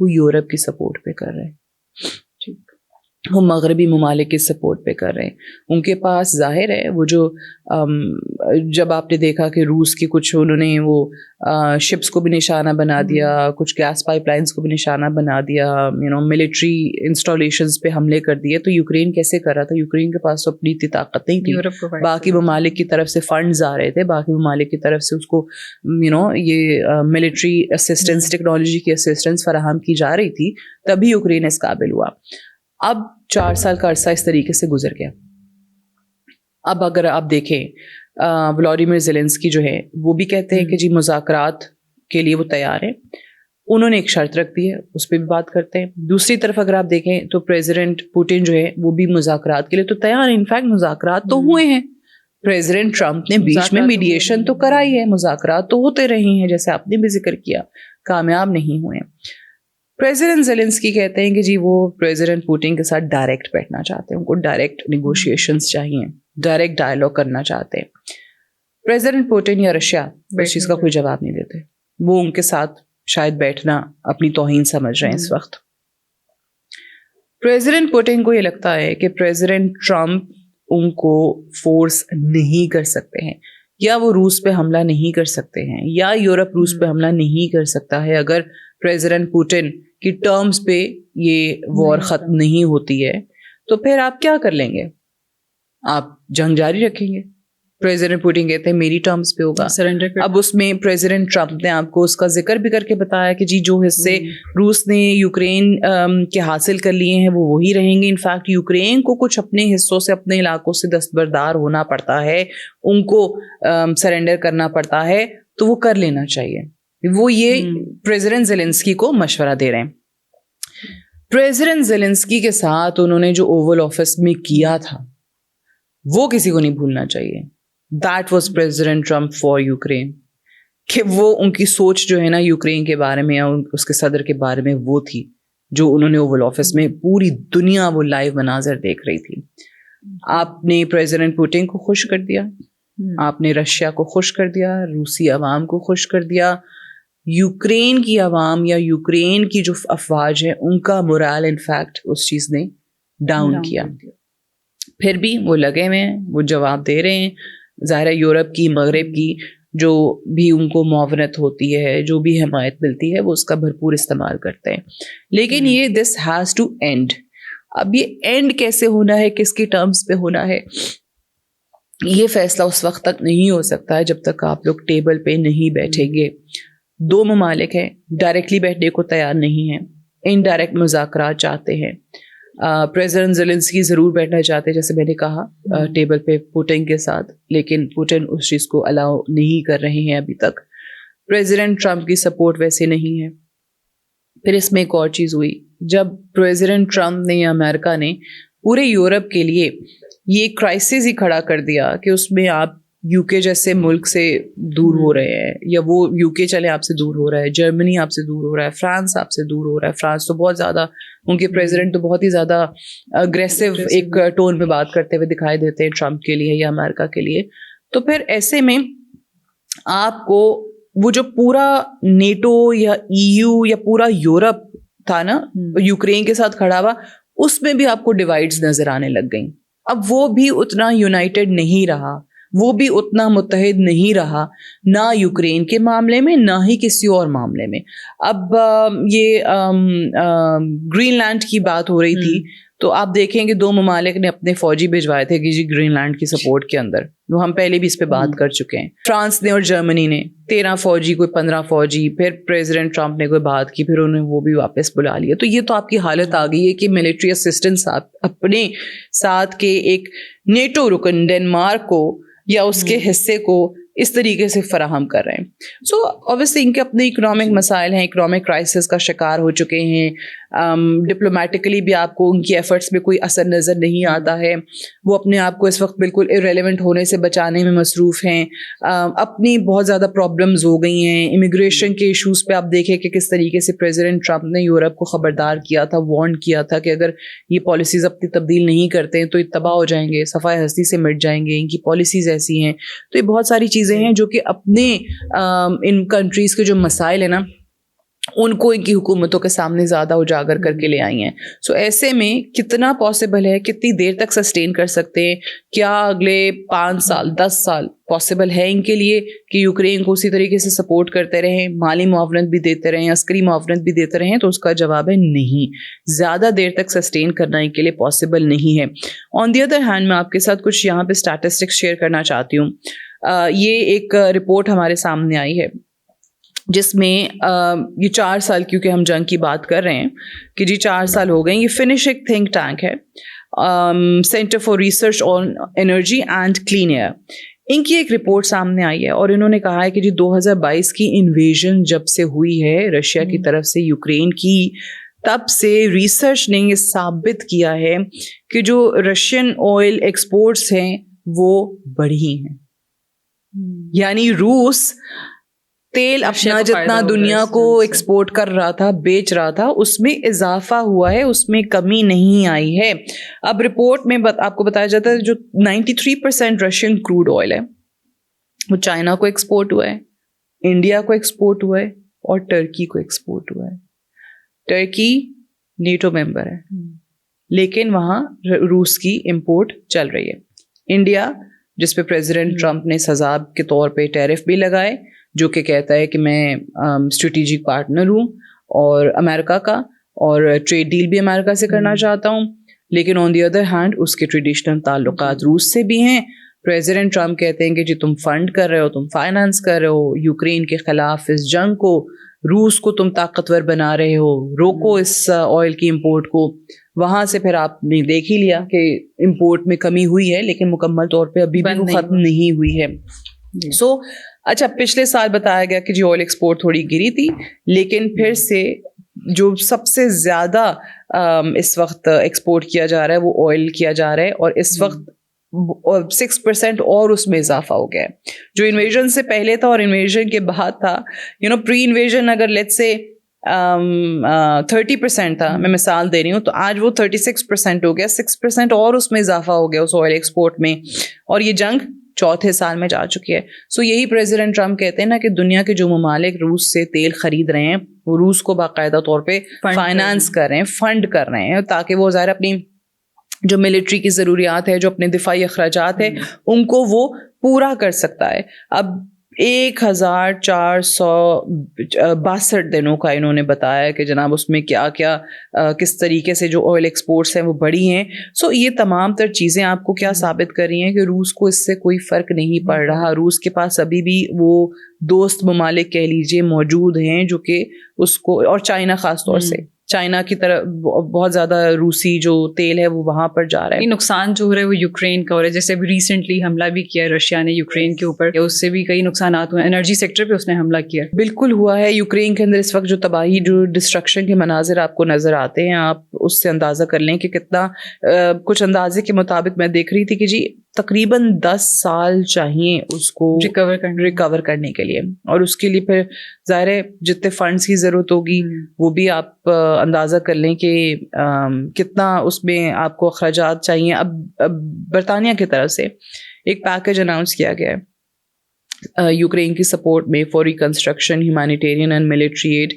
وہ یورپ کی سپورٹ پہ کر رہے ہیں, وہ مغربی ممالک کی سپورٹ پہ کر رہے ہیں. ان کے پاس ظاہر ہے وہ جو جب آپ نے دیکھا کہ روس کی کچھ انہوں نے وہ شپس کو بھی نشانہ بنا دیا, کچھ گیس پائپ لائنس کو بھی نشانہ بنا دیا, ملٹری انسٹالیشنز پہ حملے کر دیے. تو یوکرین کیسے کر رہا تھا؟ یوکرین کے پاس تو اپنی اتنی طاقت نہیں تھی, باقی ممالک کی طرف سے فنڈز آ رہے تھے, باقی ممالک کی طرف سے اس کو یہ ملٹری اسسٹنس, ٹیکنالوجی کی اسسٹنس فراہم کی جا رہی تھی, تبھی یوکرین اس قابل ہوا. اب 4 سال کا عرصہ اس طریقے سے گزر گیا. اب اگر آپ دیکھیں ولادیمیر زیلنسکی جو ہے وہ بھی کہتے ہیں کہ جی مذاکرات کے لیے وہ تیار ہیں, انہوں نے ایک شرط رکھ دی ہے, اس پہ بھی بات کرتے ہیں. دوسری طرف اگر آپ دیکھیں تو پریزیڈنٹ پوٹن جو ہے وہ بھی مذاکرات کے لیے تو تیار ہیں. انفیکٹ مذاکرات تو ہوئے ہیں, پریزیڈنٹ ٹرمپ نے بیچ میں میڈیشن تو کرائی ہے, مذاکرات تو ہوتے رہے ہیں جیسے آپ نے بھی ذکر کیا, کامیاب نہیں ہوئے. پریزیڈنٹ زیلنسکی کہتے ہیں کہ جی وہ پریزیڈنٹ پوٹن کے ساتھ ڈائریکٹ بیٹھنا چاہتے ہیں, ان کو ڈائریکٹ نیگوشیشنز چاہیے, ڈائریکٹ ڈائلاگ کرنا چاہتے ہیں. پریزیڈنٹ پوٹن یا رشیا اس چیز کا کوئی جواب نہیں دیتے, وہ ان کے ساتھ شاید بیٹھنا اپنی توہین سمجھ رہے ہیں اس وقت. پریزیڈنٹ پوٹن کو یہ لگتا ہے کہ پریزیڈنٹ ٹرمپ ان کو فورس نہیں کر سکتے ہیں, یا وہ روس پہ حملہ نہیں کر سکتے ہیں, یا یورپ روس پہ حملہ نہیں کر سکتا ہے اگر پریزیڈنٹ پوٹن کی ٹرمز پہ یہ وار ختم نہیں ہوتی ہے. تو پھر آپ کیا کر لیں گے؟ آپ جنگ جاری رکھیں گے. پریزیڈنٹ پوٹن کہتے ہیں میری ٹرمز پہ ہوگا سرنڈر. اب اس میں پریزیڈنٹ ٹرمپ نے آپ کو اس کا ذکر بھی کر کے بتایا کہ جی جو حصے روس نے یوکرین کے حاصل کر لیے ہیں وہ وہی رہیں گے. انفیکٹ یوکرین کو کچھ اپنے حصوں سے, اپنے علاقوں سے دستبردار ہونا پڑتا ہے, ان کو سرنڈر کرنا پڑتا ہے, تو وہ کر لینا چاہیے. وہ یہ پریزیڈنٹ زیلنسکی کو مشورہ دے رہے ہیں. پریزیڈنٹ زیلنسکی کے ساتھ انہوں نے جو اوول آفس میں کیا تھا وہ کسی کو نہیں بھولنا چاہیے. That was president Trump for Ukraine, کہ وہ ان کی سوچ جو ہے نا یوکرین کے بارے میں یا اس کے صدر کے بارے میں وہ تھی جو انہوں نے اوول آفس میں پوری دنیا وہ لائیو مناظر دیکھ رہی تھی. آپ نے پریزیڈنٹ پوٹن کو خوش کر دیا, آپ نے رشیا کو خوش کر دیا, روسی عوام کو خوش کر دیا. یوکرین کی عوام یا یوکرین کی جو افواج ہیں ان کا مورال انفیکٹ اس چیز نے ڈاؤن کیا. پھر بھی وہ لگے ہوئے ہیں, وہ جواب دے رہے ہیں. ظاہر ہے یورپ کی, مغرب کی جو بھی ان کو معاونت ہوتی ہے, جو بھی حمایت ملتی ہے, وہ اس کا بھرپور استعمال کرتے ہیں. لیکن یہ دس ہیز ٹو اینڈ. اب یہ اینڈ کیسے ہونا ہے, کس کی ٹرمز پہ ہونا ہے, یہ فیصلہ اس وقت تک نہیں ہو سکتا ہے جب تک آپ لوگ ٹیبل پہ نہیں بیٹھیں گے. 2 ممالک ہیں ڈائریکٹلی بیٹھنے کو تیار نہیں ہیں, انڈائریکٹ مذاکرات چاہتے ہیں. پریزیڈنٹ زیلنسکی ضرور بیٹھنا چاہتے ہیں جیسے میں نے کہا ٹیبل پہ پوٹن کے ساتھ, لیکن پوٹن اس چیز کو الاؤ نہیں کر رہے ہیں ابھی تک. پریزیڈنٹ ٹرمپ کی سپورٹ ویسے نہیں ہے. پھر اس میں ایک اور چیز ہوئی, جب پریزیڈنٹ ٹرمپ نے یا امریکہ نے پورے یورپ کے لیے یہ کرائسس ہی کھڑا کر دیا کہ اس میں آپ یو کے جیسے ملک سے دور ہو رہے ہیں, یا وہ یو کے چلے آپ سے دور ہو رہا ہے, جرمنی آپ سے دور ہو رہا ہے, فرانس آپ سے دور ہو رہا ہے. فرانس تو بہت زیادہ, ان کے پریزیڈنٹ تو بہت ہی زیادہ اگریسو ایک ٹون پہ بات کرتے ہوئے دکھائی دیتے ہیں ٹرمپ کے لیے یا امریکہ کے لیے. تو پھر ایسے میں آپ کو وہ جو پورا نیٹو یا EU یا پورا یورپ تھا نا یوکرین کے ساتھ کھڑا ہوا, اس میں بھی آپ کو ڈیوائڈز نظر آنے لگ گئیں. اب وہ بھی اتنا یونائٹڈ نہیں رہا, وہ بھی اتنا متحد نہیں رہا, نہ یوکرین کے معاملے میں نہ ہی کسی اور معاملے میں. اب یہ گرین لینڈ کی بات ہو رہی تھی, تو آپ دیکھیں کہ 2 ممالک نے اپنے فوجی بھجوائے تھے کہ جی گرین لینڈ کی سپورٹ کے اندر, وہ ہم پہلے بھی اس پہ بات کر چکے ہیں. فرانس نے اور جرمنی نے 13 فوجی, کوئی 15 فوجی, پھر پریزیڈنٹ ٹرمپ نے کوئی بات کی, پھر انہوں نے وہ بھی واپس بلا لیا. تو یہ تو آپ کی حالت آ گئی ہے کہ ملٹری اسسٹنس آپ اپنے ساتھ کے ایک نیٹو رکن ڈنمارک کو یا اس کے حصے کو اس طریقے سے فراہم کر رہے ہیں. سو اوبویسلی ان کے اپنے اکنامک مسائل ہیں, اکنامک کرائسس کا شکار ہو چکے ہیں. ڈپلومیٹکلی بھی آپ کو ان کی ایفرٹس میں کوئی اثر نظر نہیں آتا ہے. وہ اپنے آپ کو اس وقت بالکل ارریلیونٹ ہونے سے بچانے میں مصروف ہیں. اپنی بہت زیادہ پرابلمز ہو گئی ہیں. امیگریشن کے ایشوز پہ آپ دیکھیں کہ کس طریقے سے پریزیڈنٹ ٹرمپ نے یورپ کو خبردار کیا تھا, وارن کیا تھا کہ اگر یہ پالیسیز اپنی تبدیل نہیں کرتے ہیں تو یہ تباہ ہو جائیں گے, صفائے ہستی سے مٹ جائیں گے, ان کی پالیسیز ایسی ہیں. تو یہ بہت ساری چیزیں ہیں جو کہ اپنے ان کنٹریز کے جو مسائل ہیں نا ان کی حکومتوں کے سامنے زیادہ اجاگر کر کے لے آئی ہیں. سو ایسے میں کتنا پاسبل ہے, کتنی دیر تک سسٹین کر سکتے ہیں, کیا اگلے 5 سال 10 سال پاسبل ہے ان کے لیے کہ یوکرین کو اسی طریقے سے سپورٹ کرتے رہیں, مالی معاونت بھی دیتے رہیں, عسکری معاونت بھی دیتے رہیں؟ تو اس کا جواب ہے نہیں, زیادہ دیر تک سسٹین کرنا ان کے لیے پاسبل نہیں ہے. آن دی ادر ہینڈ میں آپ کے ساتھ کچھ یہاں پہ اسٹیٹسٹکس شیئر کرنا چاہتی ہوں. یہ ایک رپورٹ ہمارے سامنے آئی ہے جس میں یہ 4 سال, کیونکہ ہم جنگ کی بات کر رہے ہیں کہ جی 4 سال ہو گئے. یہ فنش ایک تھنک ٹینک ہے, centre for research on energy and clean air. ان کی ایک رپورٹ سامنے آئی ہے اور انہوں نے کہا ہے کہ جی 2022 کی انویژن جب سے ہوئی ہے رشیا کی طرف سے یوکرین کی, تب سے ریسرچ نے یہ ثابت کیا ہے کہ جو رشین آئل ایکسپورٹس ہیں وہ بڑھی ہیں. یعنی روس تیل اپنا جتنا دنیا کو ایکسپورٹ کر رہا تھا, بیچ رہا تھا, اس میں اضافہ ہوا ہے, اس میں کمی نہیں آئی ہے. اب رپورٹ میں آپ کو بتایا جاتا ہے جو 93% رشین کروڈ آئل ہے وہ چائنا کو ایکسپورٹ ہوا ہے, انڈیا کو ایکسپورٹ ہوا ہے اور ٹرکی کو ایکسپورٹ ہوا ہے. ٹرکی نیٹو ممبر ہے لیکن وہاں روس کی امپورٹ چل رہی ہے. انڈیا جس پہ پریزیڈنٹ ٹرمپ نے سزا کے طور پہ ٹیرف بھی لگائے, جو کہ کہتا ہے کہ میں اسٹریٹجک پارٹنر ہوں اور امریکہ کا, اور ٹریڈ ڈیل بھی امریکہ سے کرنا چاہتا ہوں, لیکن آن دی ادر ہینڈ اس کے ٹریڈیشنل تعلقات روس سے بھی ہیں. پریزیڈنٹ ٹرمپ کہتے ہیں کہ جی تم فنڈ کر رہے ہو, تم فائنانس کر رہے ہو یوکرین کے خلاف اس جنگ کو, روس کو تم طاقتور بنا رہے ہو, روکو اس آئل کی امپورٹ کو. وہاں سے پھر آپ نے دیکھ ہی لیا کہ امپورٹ میں کمی ہوئی ہے لیکن مکمل طور پہ ابھی بھی وہ ختم نہیں ہوئی ہے. سو اچھا, پچھلے سال بتایا گیا کہ جی آئل ایکسپورٹ تھوڑی گری تھی, لیکن پھر سے جو سب سے زیادہ اس وقت ایکسپورٹ کیا جا رہا ہے وہ آئل کیا جا رہا ہے, اور اس وقت 6% اور اس میں اضافہ ہو گیا ہے. جو انویژن سے پہلے تھا اور انویژن کے بعد تھا, پری انویژن اگر لیٹس سے 30% تھا, میں مثال دے رہی ہوں, تو آج وہ 36% ہو گیا, 6% اور اس میں اضافہ ہو گیا اس آئل ایکسپورٹ میں, اور یہ جنگ 4تھے سال میں جا چکی ہے. سو یہی پریزیڈنٹ ٹرمپ کہتے ہیں نا کہ دنیا کے جو ممالک روس سے تیل خرید رہے ہیں وہ روس کو باقاعدہ طور پہ فائنانس کر رہے ہیں, فنڈ کر رہے ہیں, تاکہ وہ ظاہر اپنی جو ملٹری کی ضروریات ہے, جو اپنے دفاعی اخراجات ہے, ان کو وہ پورا کر سکتا ہے. اب 1462 دنوں کا انہوں نے بتایا کہ جناب اس میں کیا کیا کس طریقے سے جو آئل ایکسپورٹس ہیں وہ بڑھی ہیں. سو یہ تمام تر چیزیں آپ کو کیا ثابت کر رہی ہیں کہ روس کو اس سے کوئی فرق نہیں پڑ رہا. روس کے پاس ابھی بھی وہ دوست ممالک کہہ لیجیے موجود ہیں جو کہ اس کو, اور چائنا خاص طور سے, چائنا کی طرف بہت زیادہ روسی جو تیل ہے وہ وہاں پر جا رہا ہے. نقصان جو ہو رہا ہے وہ یوکرین کا ہو رہا ہے, جیسے ابھی ریسنٹلی حملہ بھی کیا رشیا نے یوکرین کے اوپر, اس سے بھی کئی نقصانات ہوئے. انرجی سیکٹر پہ اس نے حملہ کیا. بالکل ہوا ہے. یوکرین کے اندر اس وقت جو تباہی, جو ڈسٹرکشن کے مناظر آپ کو نظر آتے ہیں, آپ اس سے اندازہ کر لیں کہ کتنا, کچھ اندازے کے مطابق میں دیکھ رہی تھی کہ جی تقریباً 10 سال چاہیے اس کو ریکور کرنے کے لیے, اور اس کے لیے پھر ظاہر ہے جتنے فنڈس کی ضرورت ہوگی وہ بھی آپ اندازہ کر لیں کہ کتنا اس میں آپ کو اخراجات چاہیے. اب برطانیہ کی طرف سے ایک پیکیج اناؤنس کیا گیا ہے یوکرین کی سپورٹ میں for reconstruction, humanitarian and military aid,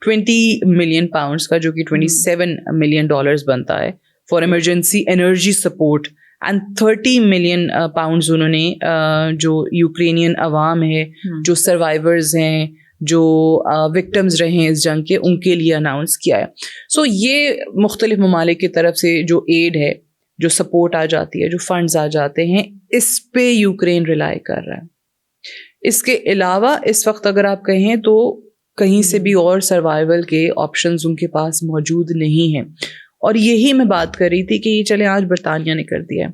20 million pounds کا, جو کہ $27 ملین بنتا ہے, for emergency energy support, and 30 million pounds انہوں نے جو یوکرینین عوام ہے, جو سروائیورز ہیں, جو وکٹمز رہے ہیں اس جنگ کے, ان کے لیے اناؤنس کیا ہے. سو یہ مختلف ممالک کی طرف سے جو ایڈ ہے, جو سپورٹ آ جاتی ہے, جو فنڈز آ جاتے ہیں, اس پہ یوکرین ریلائی کر رہا ہے. اس کے علاوہ اس وقت اگر آپ کہیں تو کہیں سے بھی اور سروائیول کے آپشنز ان کے پاس موجود نہیں ہیں. اور یہی میں بات کر رہی تھی کہ یہ چلیں آج برطانیہ نے کر دیا ہے,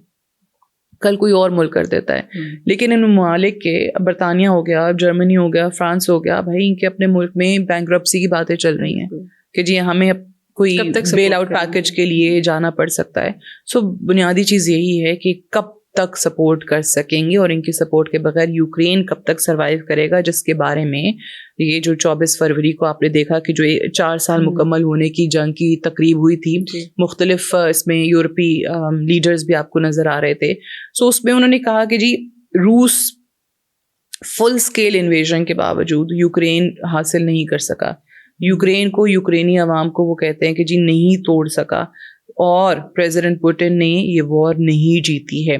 کل کوئی اور ملک کر دیتا ہے, لیکن ان ممالک کے, برطانیہ ہو گیا, جرمنی ہو گیا, فرانس ہو گیا, بھائی ان کے اپنے ملک میں بینکرپسی کی باتیں چل رہی ہیں کہ جی ہمیں کوئی بیل آؤٹ پیکج کے لیے جانا پڑ سکتا ہے. سو بنیادی چیز یہی ہے کہ کب تک سپورٹ کر سکیں گے, اور ان کی سپورٹ کے بغیر یوکرین کب تک سروائیو کرے گا, جس کے بارے میں یہ جو 24 فروری کو آپ نے دیکھا کہ جو 4 سال مکمل ہونے کی جنگ کی تقریب ہوئی تھی, مختلف اس میں یورپی لیڈرز بھی آپ کو نظر آ رہے تھے. سو اس میں انہوں نے کہا کہ جی روس فل اسکیل انویژن کے باوجود یوکرین حاصل نہیں کر سکا. یوکرین کو, یوکرینی عوام کو وہ کہتے ہیں کہ جی نہیں توڑ سکا, اور پریزیڈنٹ پوٹن نے یہ وار نہیں جیتی ہے.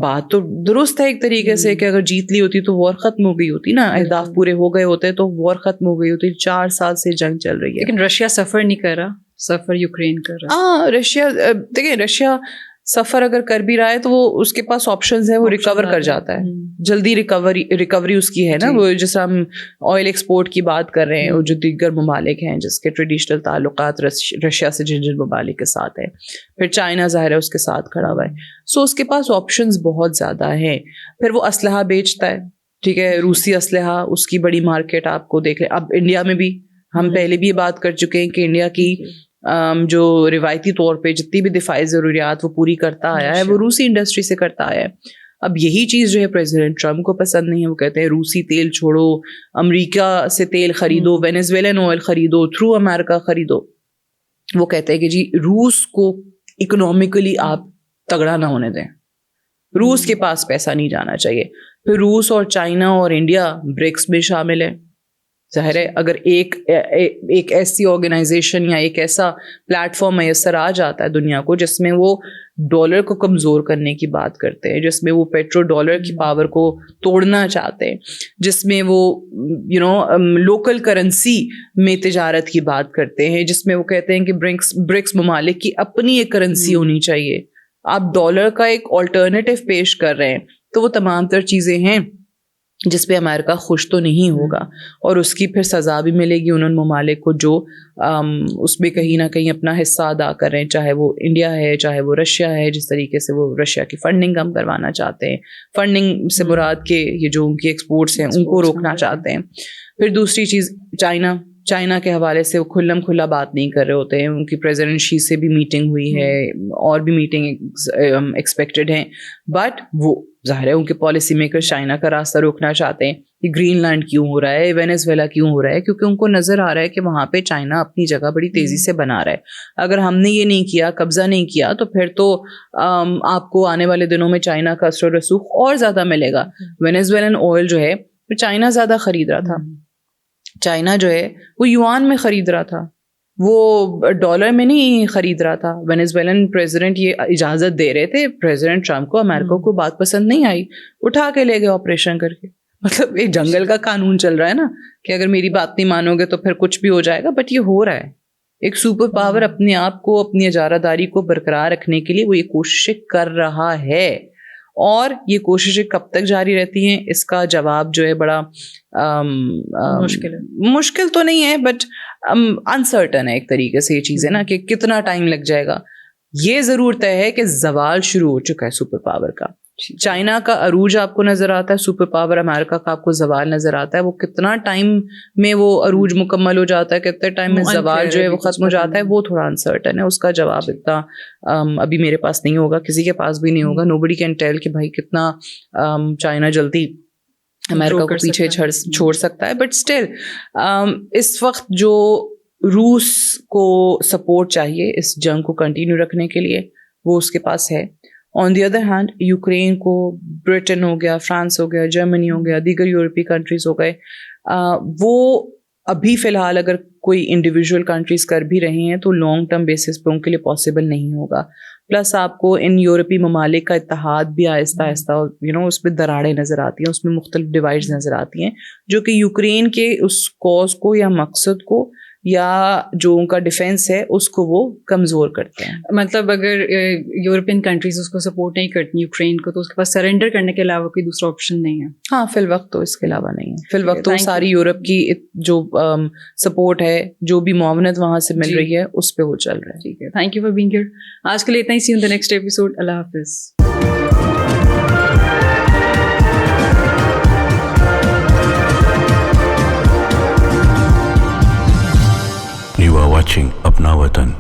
بات تو درست ہے ایک طریقے سے کہ اگر جیت لی ہوتی تو وار ختم ہو گئی ہوتی نا, اہداف پورے ہو گئے ہوتے تو وار ختم ہو گئی ہوتی. 4 سال سے جنگ چل رہی ہے. لیکن رشیا سفر نہیں کر رہا, سفر یوکرین کر رہا. ہاں رشیا, دیکھیں رشیا سفر اگر کر بھی رہا ہے تو وہ اس کے پاس آپشنز ہیں, وہ ریکور کر جاتا ہے جلدی. ریکوری اس کی ہے نا, وہ جیسے ہم آئل ایکسپورٹ کی بات کر رہے ہیں, وہ جو دیگر ممالک ہیں جس کے ٹریڈیشنل تعلقات رشیا سے جن ممالک کے ساتھ ہے, پھر چائنا ظاہر ہے اس کے ساتھ کھڑا ہوا ہے, سو اس کے پاس آپشنز بہت زیادہ ہیں. پھر وہ اسلحہ بیچتا ہے, ٹھیک ہے, روسی اسلحہ, اس کی بڑی مارکیٹ آپ کو دیکھ لیں. اب انڈیا میں بھی ہم پہلے بھی یہ بات کر چکے ہیں کہ انڈیا کی جو روایتی طور پہ جتنی بھی دفاعی ضروریات وہ پوری کرتا آیا ہے وہ روسی انڈسٹری سے کرتا آیا ہے. اب یہی چیز جو ہے پریزیڈنٹ ٹرمپ کو پسند نہیں ہے. وہ کہتے ہیں روسی تیل چھوڑو, امریکہ سے تیل خریدو, وینیزویلن آئل خریدو, تھرو امریکہ خریدو. وہ کہتے ہیں کہ جی روس کو اکنامکلی آپ تگڑا نہ ہونے دیں, روس کے پاس پیسہ نہیں جانا چاہیے. پھر روس اور چائنا اور انڈیا برکس میں شامل ہے. ظاہر ہے اگر ایک ایسی آرگنائزیشن یا ایک ایسا پلیٹ فارم میسر آ جاتا ہے دنیا کو جس میں وہ ڈالر کو کمزور کرنے کی بات کرتے ہیں, جس میں وہ پیٹرو ڈالر کی پاور کو توڑنا چاہتے ہیں, جس میں وہ لوکل کرنسی میں تجارت کی بات کرتے ہیں, جس میں وہ کہتے ہیں کہ برکس ممالک کی اپنی ایک کرنسی ہونی چاہیے, آپ ڈالر کا ایک آلٹرنیٹو پیش کر رہے ہیں, تو وہ تمام تر چیزیں ہیں جس پہ امریکہ خوش تو نہیں ہوگا, اور اس کی پھر سزا بھی ملے گی ان ممالک کو جو اس میں کہیں نہ کہیں اپنا حصہ ادا کر رہے ہیں, چاہے وہ انڈیا ہے چاہے وہ رشیا ہے, جس طریقے سے وہ رشیا کی فنڈنگ کم کروانا چاہتے ہیں, فنڈنگ سے مراد کے یہ جو ان کی ایکسپورٹس ہیں ان کو روکنا چاہتے ہیں. پھر دوسری چیز چائنا کے حوالے سے وہ کھلم کھلا بات نہیں کر رہے ہوتے ہیں. ان کی پریزیڈنٹ شی سے بھی میٹنگ ہوئی ہے, اور بھی میٹنگ ایکسپیکٹڈ ہیں, بٹ وہ ظاہر ہے ان کے پالیسی میکر چائنا کا راستہ روکنا چاہتے ہیں. کہ گرین لینڈ کیوں ہو رہا ہے, وینیزویلا کیوں ہو رہا ہے, کیونکہ ان کو نظر آ رہا ہے کہ وہاں پہ چائنا اپنی جگہ بڑی تیزی سے بنا رہا ہے. اگر ہم نے یہ نہیں کیا, قبضہ نہیں کیا, تو پھر تو آپ کو آنے والے دنوں میں چائنا کا اثر و رسوخ اور زیادہ ملے گا. وینیزویلن آئل جو ہے چائنا زیادہ خرید رہا تھا, چائنا جو ہے وہ یوان میں خرید رہا تھا, وہ ڈالر میں نہیں خرید رہا تھا. وینیزویلن پریزیڈنٹ یہ اجازت دے رہے تھے پریزیڈنٹ ٹرمپ کو, امریکہ کو بات پسند نہیں آئی, اٹھا کے لے گئے آپریشن کر کے. مطلب ایک جنگل کا قانون چل رہا ہے نا کہ اگر میری بات نہیں مانو گے تو پھر کچھ بھی ہو جائے گا. بٹ یہ ہو رہا ہے, ایک سپر پاور اپنے آپ کو, اپنی اجارہ داری کو برقرار رکھنے کے لیے وہ یہ کوششیں کر رہا ہے, اور یہ کوششیں کب تک جاری رہتی ہیں اس کا جواب جو ہے بڑا مشکل تو نہیں ہے, بٹ انسرٹن ہے ایک طریقے سے یہ چیز ہے نا کہ کتنا ٹائم لگ جائے گا. یہ ضرور طے ہے کہ زوال شروع ہو چکا ہے سپر پاور کا. چائنا کا عروج آپ کو نظر آتا ہے, سپر پاور امریکہ کا آپ کو زوال نظر آتا ہے. وہ کتنا ٹائم میں وہ عروج مکمل ہو جاتا ہے, کتنے ٹائم میں زوال جو ہے وہ ختم ہو جاتا ہے, وہ تھوڑا انسرٹن ہے. اس کا جواب اتنا ابھی میرے پاس نہیں ہوگا, کسی کے پاس بھی نہیں ہوگا. نوبڈی کین ٹیل کہ بھائی کتنا چائنا جلدی امریکہ کو پیچھے چھوڑ سکتا ہے. بٹ اسٹل اس وقت جو روس کو سپورٹ چاہیے اس جنگ کو کنٹینیو رکھنے کے لیے وہ اس کے پاس ہے. آن دی ادر ہینڈ یوکرین کو برٹن ہو گیا, فرانس ہو گیا, جرمنی ہو گیا, دیگر یورپی کنٹریز ہو گئے, وہ ابھی فی الحال اگر کوئی انڈیویجول کنٹریز کر بھی رہے ہیں تو لانگ ٹرم بیسس پہ ان کے لیے پاسبل نہیں ہوگا. پلس آپ کو ان یورپی ممالک کا اتحاد بھی آہستہ آہستہ اس میں دراڑیں نظر آتی ہیں, اس میں مختلف ڈیوائڈز نظر آتی ہیں جو کہ یوکرین کے اس کوز کو یا مقصد کو یا جو ان کا ڈیفینس ہے اس کو وہ کمزور کرتے ہیں. مطلب اگر یورپین کنٹریز اس کو سپورٹ نہیں کرتی یوکرین کو تو اس کے پاس سرنڈر کرنے کے علاوہ کوئی دوسرا آپشن نہیں ہے. ہاں فی الوقت تو اس کے علاوہ نہیں ہے. فی الوقت تو ساری یورپ کی جو سپورٹ ہے, جو بھی معاونت وہاں سے مل رہی ہے اس پہ وہ چل رہا ہے. ٹھیک ہے, thank you for being here. آج کے لیے اتنا ہی. See you in the next episode. اللہ حافظ. You are watching Apna Watan.